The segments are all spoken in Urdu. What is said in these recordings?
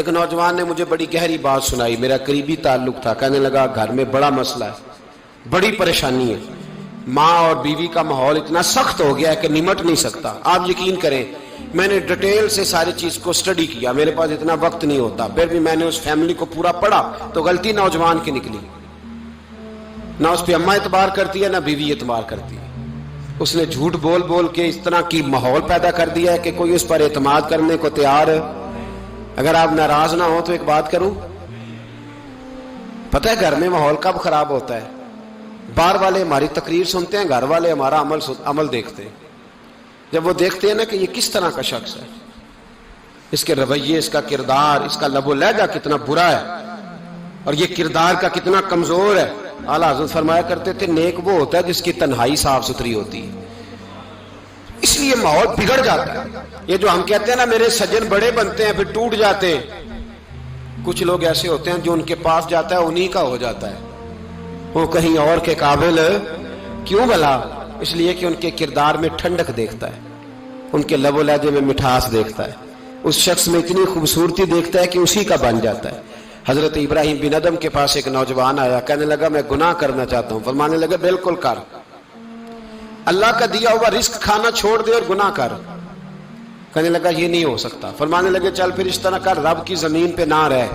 ایک نوجوان نے مجھے بڑی گہری بات سنائی، میرا قریبی تعلق تھا. کہنے لگا گھر میں بڑا مسئلہ ہے، بڑی پریشانی ہے، ماں اور بیوی کا ماحول اتنا سخت ہو گیا ہے کہ نمٹ نہیں سکتا. آپ یقین کریں میں نے ڈیٹیل سے ساری چیز کو سٹڈی کیا، میرے پاس اتنا وقت نہیں ہوتا، پھر بھی میں نے اس فیملی کو پورا پڑھا تو غلطی نوجوان کی نکلی. نہ اس پہ اماں اعتبار کرتی ہے نہ بیوی اعتبار کرتی ہے. اس نے جھوٹ بول بول کے اس طرح کی ماحول پیدا کر دیا ہے کہ کوئی اس پر اعتماد کرنے کو تیار. اگر آپ ناراض نہ ہو تو ایک بات کروں، پتہ ہے گھر میں ماحول کب خراب ہوتا ہے؟ باہر والے ہماری تقریر سنتے ہیں، گھر والے ہمارا عمل دیکھتے ہیں. جب وہ دیکھتے ہیں نا کہ یہ کس طرح کا شخص ہے، اس کے رویے، اس کا کردار، اس کا لب و لہجہ کتنا برا ہے اور یہ کردار کا کتنا کمزور ہے. اعلیٰ حضرت فرمایا کرتے تھے نیک وہ ہوتا ہے جس کی تنہائی صاف ستھری ہوتی ہے. اس لیے ماحول بگڑ جاتا ہے. یہ جو ہم کہتے ہیں نا میرے سجن بڑے بنتے ہیں پھر ٹوٹ جاتے ہیں، کچھ لوگ ایسے ہوتے ہیں جو ان کے پاس جاتا ہے انہی کا ہو جاتا ہے. وہ کہیں اور کے قابل کیوں بھلا؟ اس لیے کہ ان کے کردار میں ٹھنڈک دیکھتا ہے، ان کے لب و لہجے میں مٹھاس دیکھتا ہے، اس شخص میں اتنی خوبصورتی دیکھتا ہے کہ اسی کا بن جاتا ہے. حضرت ابراہیم بن ادم کے پاس ایک نوجوان آیا، کہنے لگا میں گناہ کرنا چاہتا ہوں. فرمانے لگا بالکل کر، اللہ کا دیا ہوا رزق کھانا چھوڑ دے اور گناہ کر. کہنے لگا یہ نہیں ہو سکتا. فرمانے لگے چل پھر اس طرح کر، رب کی زمین پہ نہ رہ،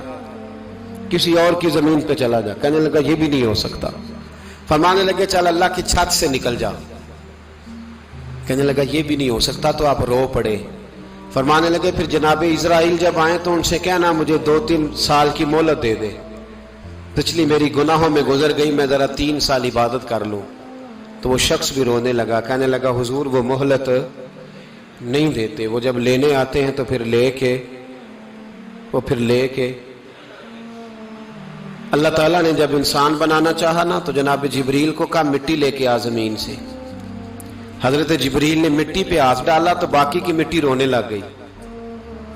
کسی اور کی زمین پہ چلا جا. کہنے لگا یہ بھی نہیں ہو سکتا. فرمانے لگے چل اللہ کی چھت سے نکل جا. کہنے لگا یہ بھی نہیں ہو سکتا. تو آپ رو پڑے. فرمانے لگے پھر جناب اسرائیل جب آئیں تو ان سے کہنا مجھے 2-3 سال کی مہلت دے دے، پچھلی میری گناہوں میں گزر گئی، میں ذرا 3 سال عبادت کر لوں. تو وہ شخص بھی رونے لگا، کہنے لگا حضور وہ مہلت نہیں دیتے، وہ جب لینے آتے ہیں تو پھر لے کے اللہ تعالیٰ نے جب انسان بنانا چاہا نا تو جناب جبریل کو کہا مٹی لے کے آ زمین سے. حضرت جبریل نے مٹی پہ ہاتھ ڈالا تو باقی کی مٹی رونے لگ گئی،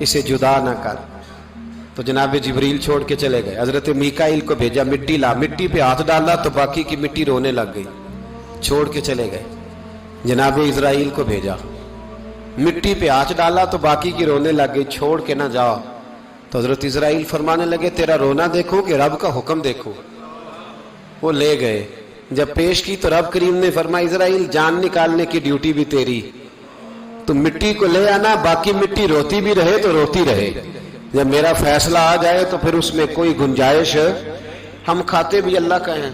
اسے جدا نہ کر. تو جناب جبریل چھوڑ کے چلے گئے. حضرت میکائیل کو بھیجا مٹی لا، مٹی پہ ہاتھ ڈالا تو باقی کی مٹی رونے لگ گئی، چھوڑ کے چلے گئے. جناب اسرائیل کو بھیجا، مٹی پہ ہاتھ ڈالا تو باقی کی رونے لگ گئی، چھوڑ کے نہ جاؤ. تو حضرت اسرائیل فرمانے لگے تیرا رونا دیکھو کہ رب کا حکم دیکھو. وہ لے گئے، جب پیش کی تو رب کریم نے فرمایا اسرائیل جان نکالنے کی ڈیوٹی بھی تیری، تو مٹی کو لے آنا، باقی مٹی روتی بھی رہے تو روتی رہے. جب میرا فیصلہ آ جائے تو پھر اس میں کوئی گنجائش، ہم کھاتے بھی اللہ کا ہیں،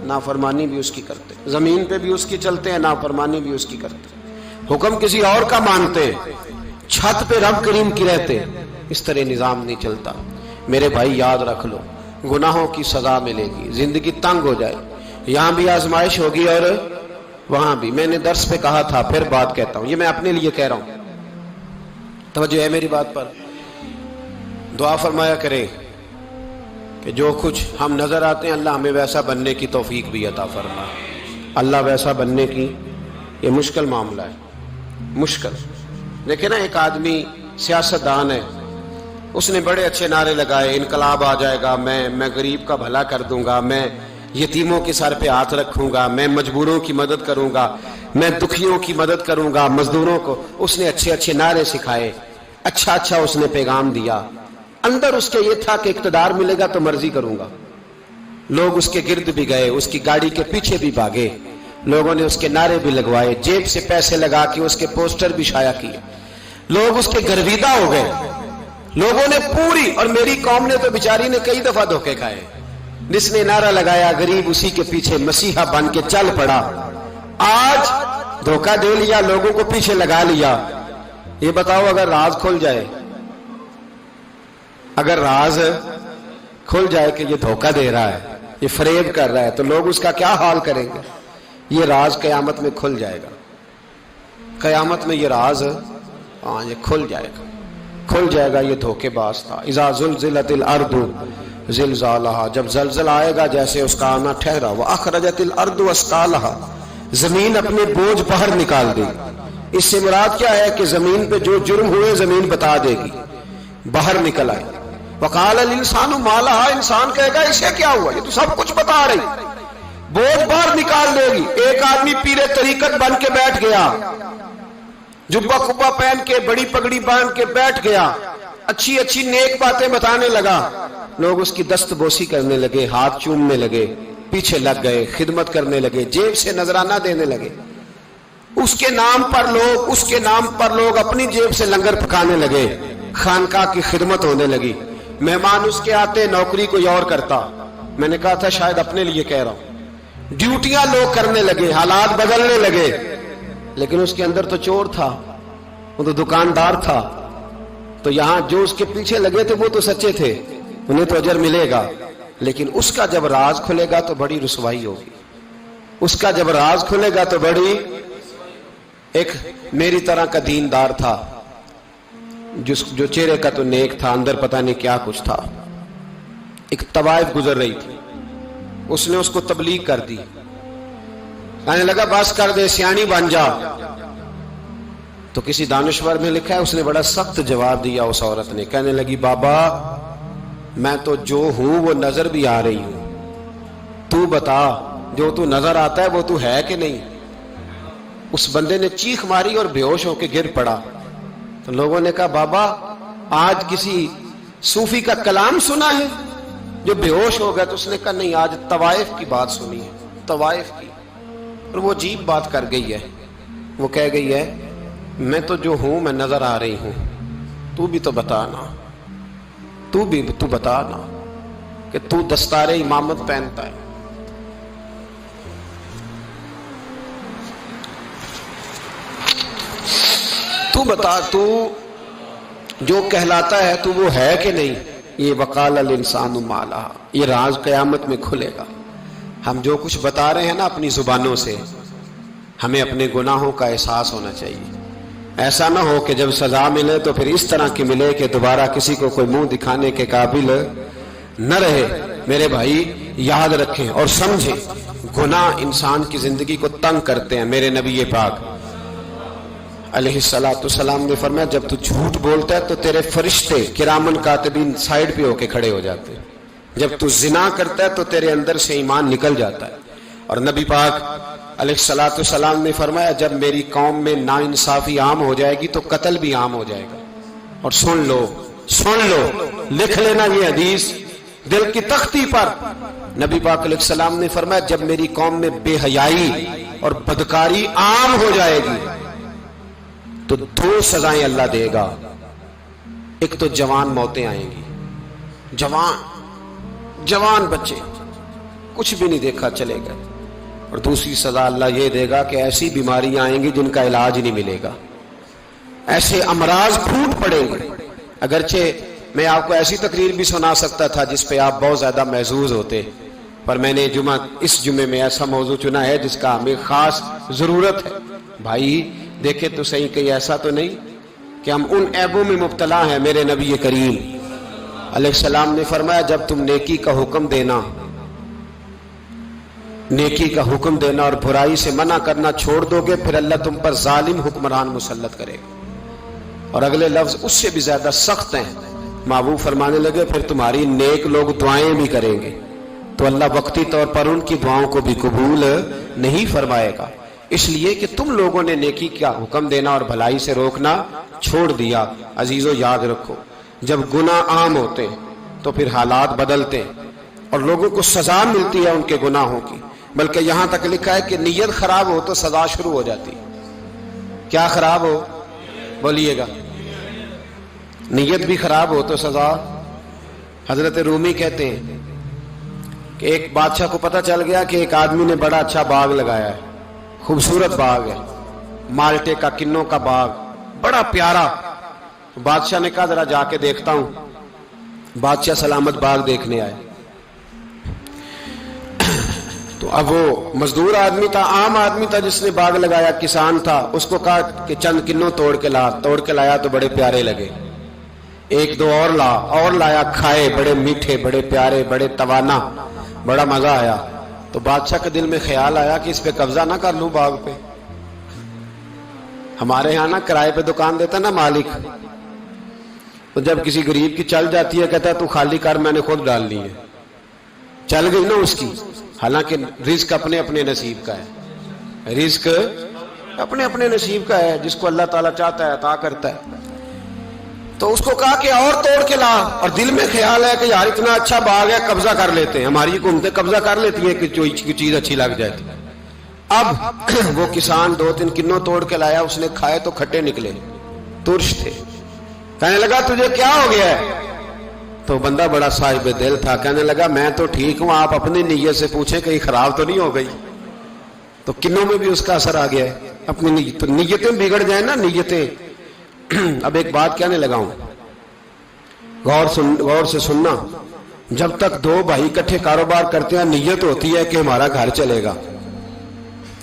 نافرمانی بھی اس کی کرتے، زمین پہ بھی اس کی چلتے ہیں، نافرمانی بھی اس کی کرتے، حکم کسی اور کا مانتے، چھت پہ رب کریم کی رہتے. اس طرح نظام نہیں چلتا. میرے بھائی یاد رکھ لو گناہوں کی سزا ملے گی، زندگی تنگ ہو جائے، یہاں بھی آزمائش ہوگی اور وہاں بھی. میں نے درس پہ کہا تھا، پھر بات کہتا ہوں، یہ میں اپنے لیے کہہ رہا ہوں، توجہ ہے میری بات پر. دعا فرمایا کرے کہ جو کچھ ہم نظر آتے ہیں اللہ ہمیں ویسا بننے کی توفیق بھی عطا فرمائے. اللہ ویسا بننے کی، یہ مشکل معاملہ ہے، مشکل. دیکھیں نا ایک آدمی سیاستدان ہے، اس نے بڑے اچھے نعرے لگائے، انقلاب آ جائے گا، میں غریب کا بھلا کر دوں گا، میں یتیموں کے سر پہ ہاتھ رکھوں گا، میں مجبوروں کی مدد کروں گا، میں دکھیوں کی مدد کروں گا، مزدوروں کو. اس نے اچھے اچھے نعرے سکھائے، اچھا اس نے پیغام دیا. اندر اس کے یہ تھا کہ اقتدار ملے گا تو مرضی کروں گا. لوگ اس کے گرد بھی گئے، اس کی گاڑی کے پیچھے بھی بھاگے، لوگوں نے اس کے نعرے بھی لگوائے، جیب سے پیسے لگا کے اس کے پوسٹر بھی شائع کیے. لوگ اس کے گرویدہ ہو گئے، لوگوں نے پوری، اور میری قوم نے تو بیچاری نے کئی دفعہ دھوکے کھائے. جس نے نعرہ لگایا غریب اسی کے پیچھے مسیحا بن کے چل پڑا. آج دھوکہ دے لیا، لوگوں کو پیچھے لگا لیا. یہ بتاؤ اگر راز کھل جائے، اگر راز کھل جائے کہ یہ دھوکہ دے رہا ہے، یہ فریب کر رہا ہے، تو لوگ اس کا کیا حال کریں گے؟ یہ راز قیامت میں کھل جائے گا. قیامت میں یہ راز یہ کھل جائے گا. یہ دھوکے باز تھا. اذا زلزلت الارض زلزالها، جب زلزلہ آئے گا جیسے اس کا آنا ٹھہرا. واخرجت الارض اثقالها، زمین اپنے بوجھ باہر نکال دے. اس سے مراد کیا ہے کہ زمین پہ جو جرم ہوئے زمین بتا دے گی، باہر نکل آئے. وقال الانسان ما لها، انسان کہے گا اسے کیا ہوا، یہ تو سب کچھ بتا رہی. بوجھ باہر نکال دے گی. ایک آدمی پیر طریقت بن کے بیٹھ گیا، جبہ کبا پہن کے بڑی پگڑی باندھ کے بیٹھ گیا، اچھی اچھی نیک باتیں بتانے لگا، لوگ اس کی دست بوسی کرنے لگے، ہاتھ چومنے لگے، پیچھے لگ گئے، خدمت کرنے لگے، جیب سے نذرانہ دینے لگے۔ اس کے نام پر لوگ اپنی جیب سے لنگر پکانے لگے، خانقاہ کی خدمت ہونے لگی، مہمان اس کے آتے، نوکری کوئی اور کرتا۔ میں نے کہا تھا شاید اپنے لیے کہہ رہا ہوں، ڈیوٹیاں لوگ کرنے لگے، حالات بدلنے لگے، لیکن اس کے اندر تو چور تھا، وہ تو دکاندار تھا، تو یہاں جو اس کے پیچھے لگے تھے وہ تو سچے تھے، انہیں تو اجر ملے گا، لیکن اس کا جب راز کھلے گا تو بڑی رسوائی ہوگی، اس کا جب راز کھلے گا تو بڑی۔ ایک میری طرح کا دیندار تھا، جو چہرے کا تو نیک تھا، اندر پتہ نہیں کیا کچھ تھا۔ ایک طوائف گزر رہی تھی، اس نے اس کو تبلیغ کر دی، کہنے لگا بس کر دے، سیانی بن جا۔ تو کسی دانشور میں لکھا ہے اس نے بڑا سخت جواب دیا اس عورت نے، کہنے لگی بابا میں تو جو ہوں وہ نظر بھی آ رہی ہوں، تو بتا جو تو نظر آتا ہے وہ تو ہے کہ نہیں؟ اس بندے نے چیخ ماری اور بے ہوش ہو کے گر پڑا۔ تو لوگوں نے کہا بابا آج کسی صوفی کا کلام سنا ہے جو بے ہوش ہو گیا؟ تو اس نے کہا نہیں، آج طوائف کی بات سنی ہے، طوائف کی۔ اور وہ عجیب بات کر گئی ہے، وہ کہہ گئی ہے میں تو جو ہوں میں نظر آ رہی ہوں، تو بھی تو بتانا، تو بتانا کہ تو دستار امامت پہنتا ہے، تو بتا تو جو کہلاتا ہے تو وہ ہے کہ نہیں؟ یہ وقال الانسان ما لہا، یہ راز قیامت میں کھلے گا۔ ہم جو کچھ بتا رہے ہیں نا اپنی زبانوں سے، ہمیں اپنے گناہوں کا احساس ہونا چاہیے۔ ایسا نہ ہو کہ جب سزا ملے تو پھر اس طرح کی ملے کہ دوبارہ کسی کو کوئی منہ دکھانے کے قابل نہ رہے۔ میرے بھائی یاد رکھیں اور سمجھیں، گناہ انسان کی زندگی کو تنگ کرتے ہیں۔ میرے نبی پاک علیہ السلام نے فرمایا جب تو جھوٹ بولتا ہے تو تیرے فرشتے کرامن کاتبین سائیڈ پہ ہو کے کھڑے ہو جاتے ہیں، جب تو زنا کرتا ہے تو تیرے اندر سے ایمان نکل جاتا ہے۔ اور نبی پاک علیہ السلام نے فرمایا جب میری قوم میں ناانصافی عام ہو جائے گی تو قتل بھی عام ہو جائے گا۔ اور سن لو لکھ لینا یہ حدیث دل کی تختی پر، نبی پاک علیہ السلام نے فرمایا جب میری قوم میں بے حیائی اور بدکاری عام ہو جائے گی تو دو سزائیں اللہ دے گا، ایک تو جوان موتیں آئیں گی، جوان بچے کچھ بھی نہیں دیکھا چلے گئے، اور دوسری سزا اللہ یہ دے گا کہ ایسی بیماریاں آئیں گی جن کا علاج نہیں ملے گا، ایسے امراض پھوٹ پڑیں گے۔ اگرچہ میں آپ کو ایسی تقریر بھی سنا سکتا تھا جس پہ آپ بہت زیادہ محظوظ ہوتے، پر میں نے اس جمعے میں ایسا موضوع چنا ہے جس کا ہمیں خاص ضرورت ہے۔ بھائی دیکھیں تو صحیح، کہیں ایسا تو نہیں کہ ہم ان عیبوں میں مبتلا ہیں۔ میرے نبی کریم علیہ السلام نے فرمایا جب تم نیکی کا حکم دینا اور برائی سے منع کرنا چھوڑ دو گے پھر اللہ تم پر ظالم حکمران مسلط کرے گا۔ اور اگلے لفظ اس سے بھی زیادہ سخت ہیں، محبوب فرمانے لگے پھر تمہاری نیک لوگ دعائیں بھی کریں گے تو اللہ وقتی طور پر ان کی دعاؤں کو بھی قبول نہیں فرمائے گا، اس لیے کہ تم لوگوں نے نیکی کا حکم دینا اور بھلائی سے روکنا چھوڑ دیا۔ عزیزو یاد رکھو جب گناہ عام ہوتے تو پھر حالات بدلتے اور لوگوں کو سزا ملتی ہے ان کے گناہوں کی، بلکہ یہاں تک لکھا ہے کہ نیت خراب ہو تو سزا شروع ہو جاتی۔ کیا خراب ہو؟ بولیے گا۔ نیت بھی خراب ہو تو سزا۔ حضرت رومی کہتے ہیں کہ ایک بادشاہ کو پتہ چل گیا کہ ایک آدمی نے بڑا اچھا باغ لگایا ہے، خوبصورت باغ ہے، مالٹے کا کنوں کا باغ، بڑا پیارا۔ بادشاہ نے کہا ذرا جا کے دیکھتا ہوں۔ بادشاہ سلامت باغ دیکھنے آئے تو اب وہ مزدور آدمی تھا، عام آدمی تھا جس نے باغ لگایا، کسان تھا، اس کو کہا کہ چند کنوں توڑ کے لایا تو بڑے پیارے لگے، ایک دو اور لایا، کھائے، بڑے میٹھے، بڑے پیارے، بڑے توانا، بڑا مزہ آیا۔ تو بادشاہ کے دل میں خیال آیا کہ اس پہ قبضہ نہ کر لوں باغ پہ۔ ہمارے یہاں نا کرائے پہ دکان دیتا نا مالک، تو جب کسی غریب کی چل جاتی ہے کہتا ہے تو خالی کر، میں نے خود ڈال لی ہے، چل گئی نا اس کی۔ حالانکہ رزق اپنے اپنے نصیب کا ہے، رزق اپنے اپنے نصیب کا ہے، جس کو اللہ تعالیٰ چاہتا ہے عطا کرتا ہے۔ تو اس کو کہا کہ اور توڑ کے لا، اور دل میں خیال ہے کہ یار اتنا اچھا باغ ہے، قبضہ کر لیتے ہیں، ہماری حکومتیں قبضہ کر لیتی ہیں کہ کوئی چیز اچھی لگ جائے۔ اب وہ کسان 2-3 کنوں توڑ کے لایا، اس نے کھائے تو کھٹے نکلے، ترش تھے۔ کہنے لگا تجھے کیا ہو گیا ہے؟ تو بندہ بڑا صاحب دل تھا، کہنے لگا میں تو ٹھیک ہوں، آپ اپنی نیت سے پوچھیں کہیں خراب تو نہیں ہو گئی۔ تو کنوں میں بھی اس کا اثر آ گیا ہے، اپنی نیت، تو نیتیں بگڑ جائیں نا، نیتیں۔ اب ایک بات کہنے لگا ہوں، غور سے سننا، جب تک 2 بھائی اکٹھے کاروبار کرتے ہیں، نیت ہوتی ہے کہ ہمارا گھر چلے گا،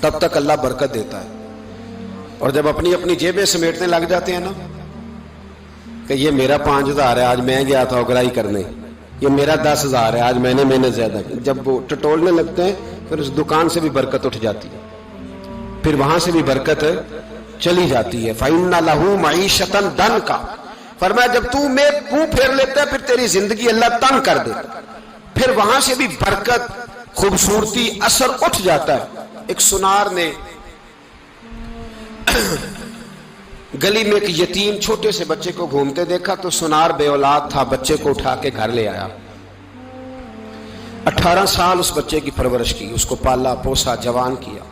تب تک اللہ برکت دیتا ہے۔ اور جب اپنی اپنی جیبیں سمیٹنے لگ جاتے ہیں نا کہ یہ میرا 5000 ہے، آج میں گیا تھا اگرائی کرنے، یہ میرا 10,000 ہے، آج میں نے محنت زیادہ کی، جب وہ ٹٹولنے لگتے ہیں پھر اس دکان سے بھی برکت اٹھ جاتی ہے، پھر وہاں سے بھی برکت چلی جاتی ہے۔ فَإِنَّ لَهُ مَعِيشَةً ضَنْكَ، فرمایا جب تو میں منہ پھیر لیتا ہے پھر تیری زندگی اللہ تنگ کر دیتا، پھر وہاں سے بھی برکت، خوبصورتی، اثر اٹھ جاتا ہے۔ ایک سنار نے گلی میں ایک یتیم چھوٹے سے بچے کو گھومتے دیکھا، تو سنار بے اولاد تھا، بچے کو اٹھا کے گھر لے آیا، 18 سال اس بچے کی پرورش کی، اس کو پالا پوسا، جوان کیا۔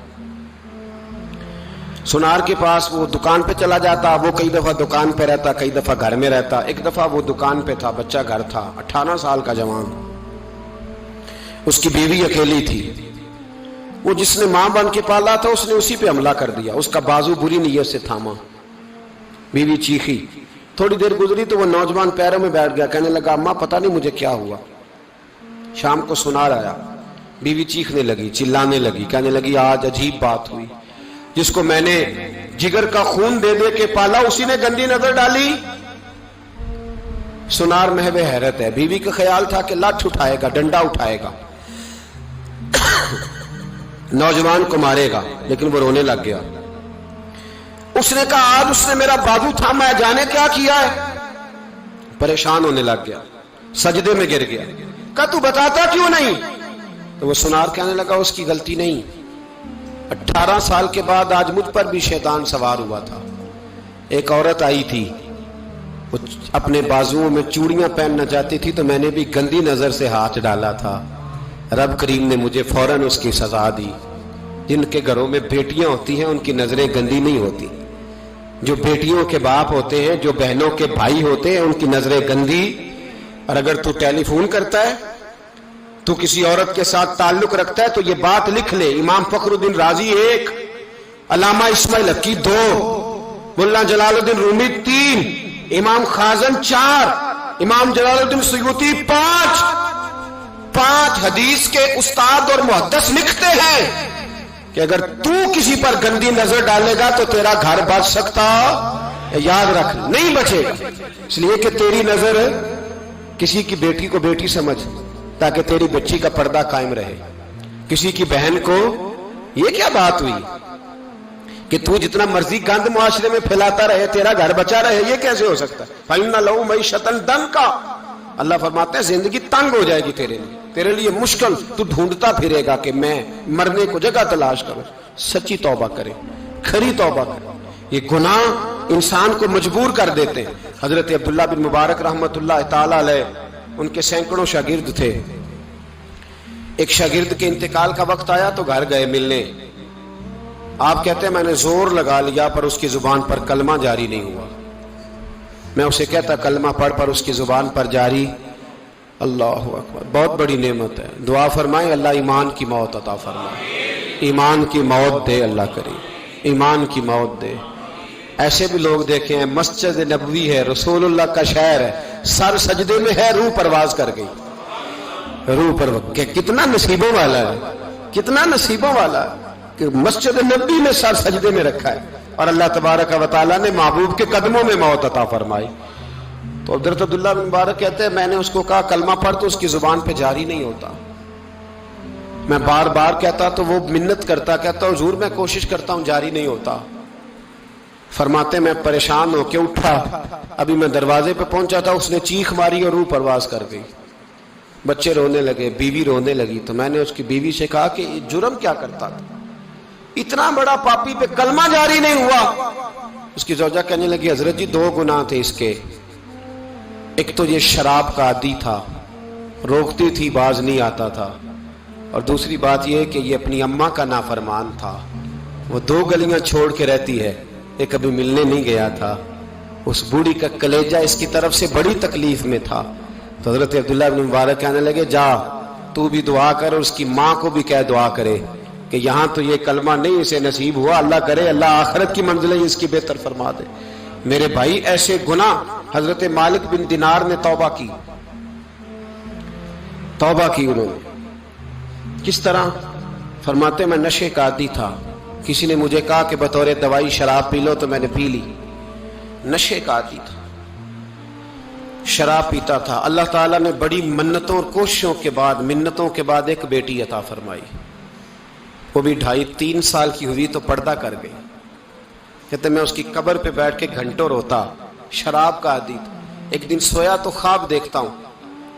سنار کے پاس وہ دکان پہ چلا جاتا، وہ کئی دفعہ دکان پہ رہتا، کئی دفعہ گھر میں رہتا۔ ایک دفعہ وہ دکان پہ تھا، بچہ گھر تھا، 18 سال کا جوان، اس کی بیوی اکیلی تھی۔ وہ جس نے ماں بن کے پالا تھا اس نے اسی پہ حملہ کر دیا، اس کا بازو بری نیت سے تھاما، بیوی چیخی۔ تھوڑی دیر گزری تو وہ نوجوان پیروں میں بیٹھ گیا، کہنے لگا اماں پتہ نہیں مجھے کیا ہوا۔ شام کو سنار آیا، بیوی چیخنے لگی، چلانے لگی، کہنے لگی آج عجیب بات ہوئی، جس کو میں نے جگر کا خون دے دے کے پالا اسی نے گندی نظر ڈالی۔ سنار محو حیرت ہے، بیوی کا خیال تھا کہ لٹھ اٹھائے گا، ڈنڈا اٹھائے گا، نوجوان کو مارے گا، لیکن وہ رونے لگ گیا۔ اس نے کہا آج اس نے میرا بازو تھاما ہے، جانے کیا کیا ہے؟ پریشان ہونے لگ گیا، سجدے میں گر گیا، کہا تو بتاتا کیوں نہیں؟ تو وہ سنار کہنے لگا اس کی غلطی نہیں، 18 سال کے بعد آج مجھ پر بھی شیطان سوار ہوا تھا۔ ایک عورت آئی تھی، وہ اپنے بازوؤں میں چوڑیاں پہننا چاہتی تھی، تو میں نے بھی گندی نظر سے ہاتھ ڈالا تھا، رب کریم نے مجھے فوراً اس کی سزا دی۔ جن کے گھروں میں بیٹیاں ہوتی ہیں ان کی نظریں گندی نہیں ہوتی، جو بیٹیوں کے باپ ہوتے ہیں، جو بہنوں کے بھائی ہوتے ہیں، ان کی نظریں گندی۔ اور اگر تو ٹیلی فون کرتا ہے، تو کسی عورت کے ساتھ تعلق رکھتا ہے، تو یہ بات لکھ لے، امام فخر الدین رازی 1، علامہ اسماعیل حقی 2، ملا جلال الدین رومی 3، امام خازن 4، امام جلال الدین سیوطی 5 حدیث کے استاد اور محدث لکھتے ہیں کہ اگر تو کسی پر گندی نظر ڈالے گا تو تیرا گھر بچ سکتا، یاد رکھ نہیں بچے گا، اس لیے کہ تیری نظر کسی کی بیٹی کو بیٹی سمجھ، تاکہ تیری بچی کا پردہ قائم رہے۔ کسی کی بہن کو، یہ کیا بات ہوئی کہ تو جتنا مرضی گند معاشرے میں پھیلاتا رہے تیرا گھر بچا رہے، یہ کیسے ہو سکتا ہے؟ فَإِنَّ لَهُ مَعِيشَةً ضَنْكَ، اللہ فرماتے ہیں زندگی تنگ ہو جائے گی تیرے لیے مشکل، تو ڈھونڈتا پھرے گا کہ میں مرنے کو جگہ تلاش کروں۔ سچی توبہ کرے، کھری توبہ کرے۔ یہ گناہ انسان کو مجبور کر دیتے ہیں۔ حضرت عبداللہ بن مبارک رحمت اللہ تعالی علیہ، ان کے سینکڑوں شاگرد تھے، ایک شاگرد کے انتقال کا وقت آیا تو گھر گئے ملنے۔ آپ کہتے ہیں میں نے زور لگا لیا پر اس کی زبان پر کلمہ جاری نہیں ہوا۔ میں اسے کہتا کلمہ پڑھ پر اس کی زبان پر جاری، اللہ اکبر، بہت بڑی نعمت ہے۔ دعا فرمائیں اللہ ایمان کی موت عطا فرمائے، ایمان کی موت دے اللہ کریم، ایمان کی موت دے۔ ایسے بھی لوگ دیکھے ہیں، مسجد نبوی ہے، رسول اللہ کا شہر ہے، سر سجدے میں ہے، روح پرواز کر گئی، روح پرواز، کتنا نصیبوں والا ہے، کتنا نصیبوں والا ہے کہ مسجد نبوی میں سر سجدے میں رکھا ہے، اور اللہ تبارک و تعالیٰ نے محبوب کے قدموں میں موت عطا فرمائی۔ تو حضرت عبداللہ بن مبارک کہتے ہیں میں نے اس کو کہا کلمہ پڑھ، تو اس کی زبان پہ جاری نہیں ہوتا۔ میں بار بار کہتا تو وہ منت کرتا، کہتا حضور میں کوشش کرتا ہوں جاری نہیں ہوتا۔ فرماتے میں پریشان ہو کے اٹھا، ابھی میں دروازے پہ پہنچا تھا، اس نے چیخ ماری اور روح پرواز کر گئی۔ بچے رونے لگے، بیوی رونے لگی، تو میں نے اس کی بیوی سے کہا کہ جرم کیا کرتا تھا، اتنا بڑا پاپی پہ کلمہ جاری نہیں ہوا۔ اس کی زوجہ کہنے لگی حضرت جی 2 گناہ تھے اس کے، ایک تو یہ شراب کا عادی تھا، روکتی تھی باز نہیں آتا تھا، اور دوسری بات یہ کہ یہ اپنی اماں کا نافرمان تھا۔ وہ 2 گلیاں چھوڑ کے رہتی ہے، یہ کبھی ملنے نہیں گیا تھا۔ اس بوڑھی کا کلیجہ اس کی طرف سے بڑی تکلیف میں تھا، تو حضرت عبداللہ بن مبارک کہنے لگے جا تو بھی دعا کر، اور اس کی ماں کو بھی کہہ دعا کرے کہ یہاں تو یہ کلمہ نہیں اسے نصیب ہوا، اللہ کرے اللہ آخرت کی منزلیں اس کی بہتر فرما دے۔ میرے بھائی ایسے گناہ حضرت مالک بن دینار نے توبہ کی انہوں نے۔ کس طرح؟ فرماتے میں نشے کا عادی تھا، کسی نے مجھے کہا کہ بطور دوائی شراب پی لو تو میں نے پی لی۔ نشے کا عادی تھا، شراب پیتا تھا۔ اللہ تعالیٰ نے بڑی منتوں اور کوششوں کے بعد، منتوں کے بعد ایک بیٹی عطا فرمائی، وہ بھی 2.5-3 سال کی ہوئی تو پردہ کر گئی۔ کہتے میں اس کی قبر پہ بیٹھ کے گھنٹوں روتا، شراب کا عادی تھا۔ ایک دن سویا تو خواب دیکھتا ہوں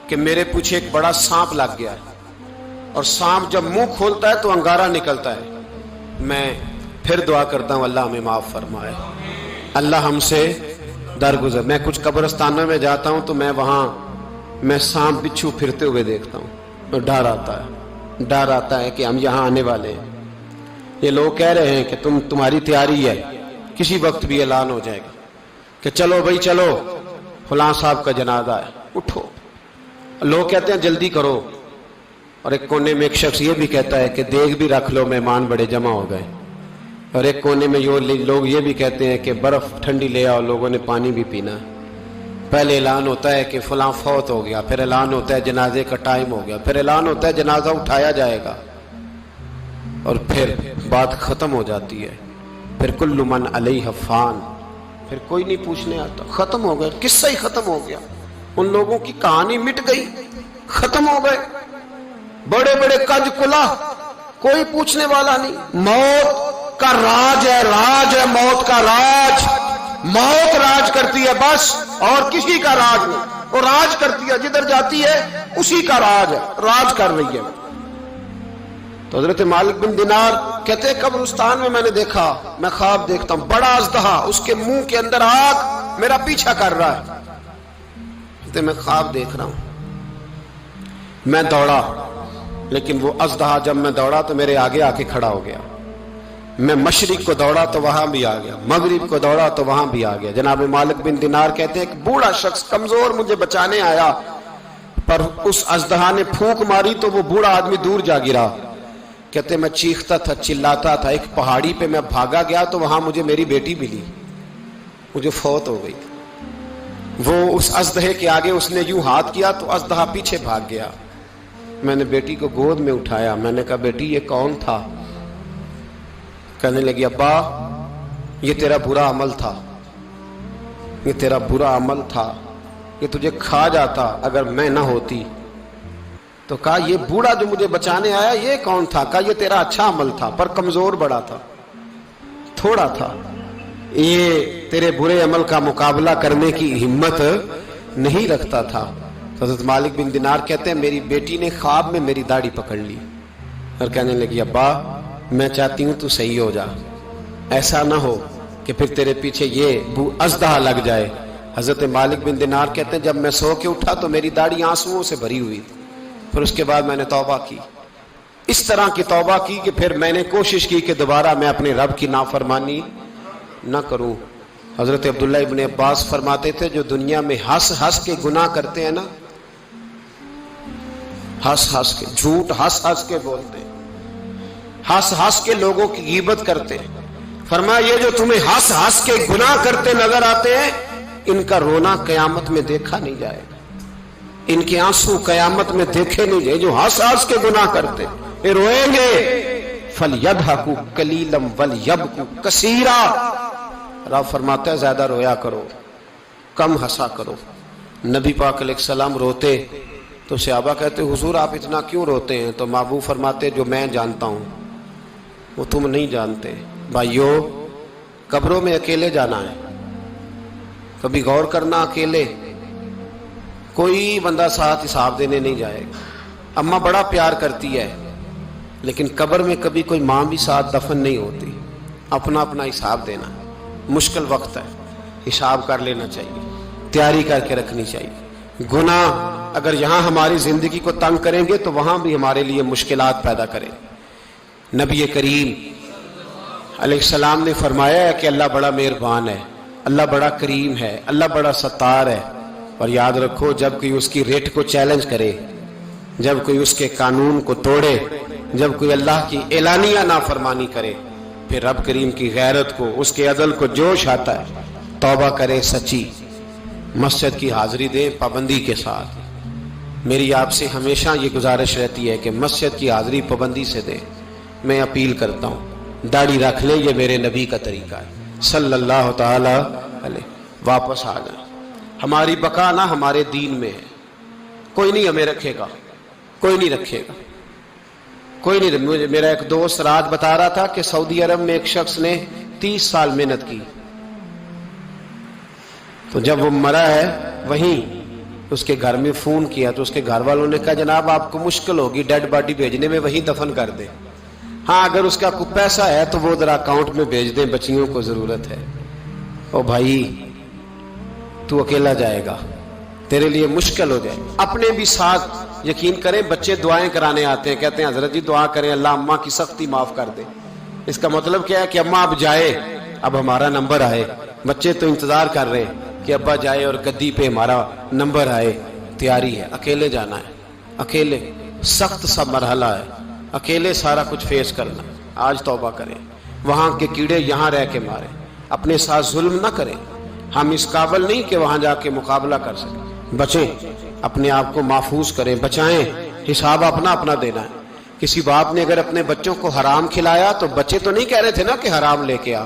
کہ میرے پیچھے ایک بڑا سانپ لگ گیا ہے، اور سانپ جب منہ کھولتا ہے تو انگارہ نکلتا ہے۔ میں پھر دعا کرتا ہوں اللہ ہمیں معاف فرمائے، اللہ ہم سے درگزر۔ میں کچھ قبرستانوں میں جاتا ہوں تو میں سانپ بچھو پھرتے ہوئے دیکھتا ہوں، تو ڈر آتا ہے کہ ہم یہاں آنے والے ہیں۔ یہ لوگ کہہ رہے ہیں کہ تمہاری تیاری ہے، کسی وقت بھی اعلان ہو جائے گا کہ چلو بھائی چلو فلاں صاحب کا جنازہ ہے، اٹھو۔ لوگ کہتے ہیں جلدی کرو، اور ایک کونے میں ایک شخص یہ بھی کہتا ہے کہ دیگ بھی رکھ لو، مہمان بڑے جمع ہو گئے۔ اور ایک کونے میں لوگ یہ بھی کہتے ہیں کہ برف ٹھنڈی لے آؤ، لوگوں نے پانی بھی پینا ہے۔ پہلے اعلان ہوتا ہے کہ فلاں فوت ہو گیا، پھر اعلان ہوتا ہے جنازے کا ٹائم ہو گیا، پھر اعلان ہوتا ہے جنازہ اٹھایا جائے گا، اور پھر بات ختم ہو جاتی ہے۔ پھر کل من علیہ فان، پھر کوئی نہیں پوچھنے آتا، ختم ہو گئے، قصہ ہی ختم ہو گیا، ان لوگوں کی کہانی مٹ گئی، ختم ہو گئے۔ بڑے بڑے کج کلا، کوئی پوچھنے والا نہیں۔ موت کا راج ہے موت کا راج، موت راج کرتی ہے بس، اور کسی کا راج نہیں۔ وہ راج کرتی ہے، جدھر جاتی ہے اسی کا راج ہے، راج کر رہی ہے۔ تو حضرت مالک بن دینار کہتے ہیں قبرستان میں میں نے دیکھا، میں خواب دیکھتا ہوں بڑا اژدہا، اس کے منہ کے اندر آگ میرا پیچھا کر رہا ہے۔ کہتے میں خواب دیکھ رہا ہوں، میں دوڑا، لیکن وہ اژدہا جب میں دوڑا تو میرے آگے آ کے کھڑا ہو گیا۔ میں مشرق کو دوڑا تو وہاں بھی آ گیا، مغرب کو دوڑا تو وہاں بھی آ گیا۔ جناب مالک بن دینار کہتے ہیں ایک بوڑھا شخص کمزور مجھے بچانے آیا، پر اس اژدہا نے پھونک ماری تو وہ بوڑھا آدمی دور جا گرا۔ کہتے میں چیختا تھا، چلاتا تھا، ایک پہاڑی پہ میں بھاگا گیا تو وہاں مجھے میری بیٹی ملی، مجھے فوت ہو گئی۔ وہ اس اژدہے کے آگے اس نے یوں ہاتھ کیا تو اژدہا پیچھے بھاگ گیا۔ میں نے بیٹی کو گود میں اٹھایا، میں نے کہا بیٹی یہ کون تھا؟ کہنے لگی ابا یہ تیرا برا عمل تھا، یہ تیرا برا عمل تھا، کہ تجھے کھا جاتا اگر میں نہ ہوتی۔ تو کہا یہ بوڑھا جو مجھے بچانے آیا یہ کون تھا؟ کہا یہ تیرا اچھا عمل تھا، پر کمزور بڑا تھا، تھوڑا تھا، یہ تیرے برے عمل کا مقابلہ کرنے کی ہمت نہیں رکھتا تھا۔ حضرت مالک بن دینار کہتے ہیں میری بیٹی نے خواب میں میری داڑھی پکڑ لی اور کہنے لگی ابا میں چاہتی ہوں تو صحیح ہو جا، ایسا نہ ہو کہ پھر تیرے پیچھے یہ اژدہا لگ جائے۔ حضرت مالک بن دینار کہتے ہیں جب میں سو کے اٹھا تو میری داڑھی آنسوؤں سے بھری ہوئی تھی۔ پھر اس کے بعد میں نے توبہ کی، اس طرح کی توبہ کی کہ پھر میں نے کوشش کی کہ دوبارہ میں اپنے رب کی نافرمانی نہ کروں۔ حضرت عبداللہ ابن عباس فرماتے تھے جو دنیا میں ہنس ہنس کے گناہ کرتے ہیں نا، ہنس ہنس کے جھوٹ ہنس ہنس کے بولتے ہیں، ہنس ہنس کے لوگوں کی غیبت کرتے ہیں، فرمایا یہ جو تمہیں ہنس ہنس کے گناہ کرتے نظر آتے ہیں ان کا رونا قیامت میں دیکھا نہیں جائے گا، ان کے آنسو قیامت میں دیکھے نہیں جائے۔ جو ہنس ہنس کے گناہ کرتے یہ روئیں گے، فَلْيَضْحَكُوا قَلِيلًا وَلْيَبْكُوا كَثِيرًا۔ رب فرماتا ہے زیادہ رویا کرو، کم ہنسا کرو۔ نبی پاک علیہ السلام روتے تو صحابہ کہتے حضور آپ اتنا کیوں روتے ہیں؟ تو محبوب فرماتے جو میں جانتا ہوں وہ تم نہیں جانتے۔ بھائیو قبروں میں اکیلے جانا ہے، کبھی غور کرنا، اکیلے کوئی بندہ ساتھ حساب دینے نہیں جائے گا۔ اماں بڑا پیار کرتی ہے لیکن قبر میں کبھی کوئی ماں بھی ساتھ دفن نہیں ہوتی، اپنا اپنا حساب دینا، مشکل وقت ہے، حساب کر لینا چاہیے، تیاری کر کے رکھنی چاہیے۔ گناہ اگر یہاں ہماری زندگی کو تنگ کریں گے تو وہاں بھی ہمارے لیے مشکلات پیدا کریں۔ نبی کریم علیہ السلام نے فرمایا ہے کہ اللہ بڑا مہربان ہے، اللہ بڑا کریم ہے، اللہ بڑا ستار ہے، اور یاد رکھو جب کوئی اس کی ریٹ کو چیلنج کرے، جب کوئی اس کے قانون کو توڑے، جب کوئی اللہ کی اعلانیہ نافرمانی کرے، پھر رب کریم کی غیرت کو، اس کے عدل کو جوش آتا ہے، توبہ کرے سچی، مسجد کی حاضری دیں پابندی کے ساتھ۔ میری آپ سے ہمیشہ یہ گزارش رہتی ہے کہ مسجد کی حاضری پابندی سے دیں۔ میں اپیل کرتا ہوں داڑھی رکھ لیں، یہ میرے نبی کا طریقہ ہے صلی اللہ تعالی علیہ۔ واپس آ جائیں، ہماری بقا نہ ہمارے دین میں ہے، کوئی نہیں ہمیں رکھے گا، کوئی نہیں رکھے گا، کوئی نہیں۔ میرا ایک دوست راج بتا رہا تھا کہ سعودی عرب میں ایک شخص نے 30 سال محنت کی، تو جب وہ مرا ہے وہیں اس کے گھر میں فون کیا تو اس کے گھر والوں نے کہا جناب آپ کو مشکل ہوگی ڈیڈ باڈی بھیجنے میں، وہیں دفن کر دیں، ہاں اگر اس کا کوئی پیسہ ہے تو وہ ذرا اکاؤنٹ میں بھیج دیں، بچیوں کو ضرورت ہے۔ او بھائی تو اکیلا جائے گا، تیرے لیے مشکل ہو جائے۔ اپنے بھی ساتھ یقین کریں، بچے دعائیں کرانے آتے ہیں، کہتے ہیں حضرت جی دعا کریں اللہ اماں کی سختی معاف کر دے۔ اس کا مطلب کیا ہے کہ اماں اب جائے، اب ہمارا نمبر آئے۔ بچے تو انتظار کر رہے ہیں کہ ابا جائے اور گدی پہ ہمارا نمبر آئے۔ تیاری ہے، اکیلے جانا ہے، اکیلے سخت سا مرحلہ ہے، اکیلے سارا کچھ فیس کرنا۔ آج توبہ کریں، وہاں کے کیڑے یہاں رہ کے ماریں، اپنے ساتھ ظلم نہ کریں۔ ہم اس قابل نہیں کہ وہاں جا کے مقابلہ کر سکیں۔ بچیں، اپنے آپ کو محفوظ کریں، بچائیں، حساب اپنا اپنا دینا ہے۔ کسی باپ نے اگر اپنے بچوں کو حرام کھلایا تو بچے تو نہیں کہہ رہے تھے نا کہ حرام لے کے آ،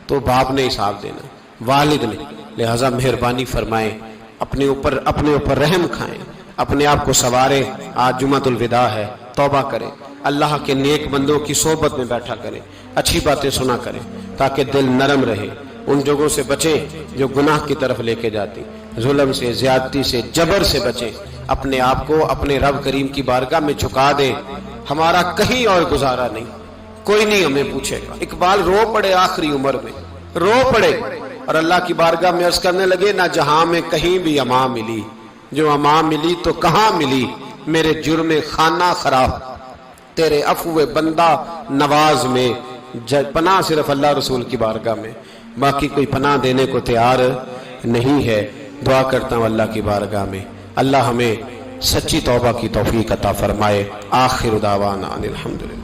تو باپ نے حساب دینا، والد نے۔ لہذا مہربانی فرمائیں، اپنے اوپر رحم کھائیں، اپنے آپ کو سنواریں۔ آج جمعۃ الوداع ہے، توبہ کریں، اللہ کے نیک بندوں کی صحبت میں بیٹھا کریں، اچھی باتیں سنا کریں تاکہ دل نرم رہے۔ ان جگہوں سے بچیں جو گناہ کی طرف لے کے جاتی، ظلم سے، زیادتی سے، جبر سے بچیں۔ اپنے آپ کو اپنے رب کریم کی بارگاہ میں جھکا دیں۔ ہمارا کہیں اور گزارا نہیں، کوئی نہیں ہمیں پوچھے گا۔ اقبال رو پڑے آخری عمر میں، رو پڑے اور اللہ کی بارگاہ میں عرض کرنے لگے نہ جہاں میں کہیں بھی امان ملی، جو امان ملی تو کہاں ملی، میرے جرم خانہ خراب تیرے عفو بندہ نواز میں۔ پناہ صرف اللہ رسول کی بارگاہ میں، باقی کوئی پناہ دینے کو تیار نہیں ہے۔ دعا کرتا ہوں اللہ کی بارگاہ میں اللہ ہمیں سچی توبہ کی توفیق عطا فرمائے۔ آخر دعوانا ان الحمدللہ۔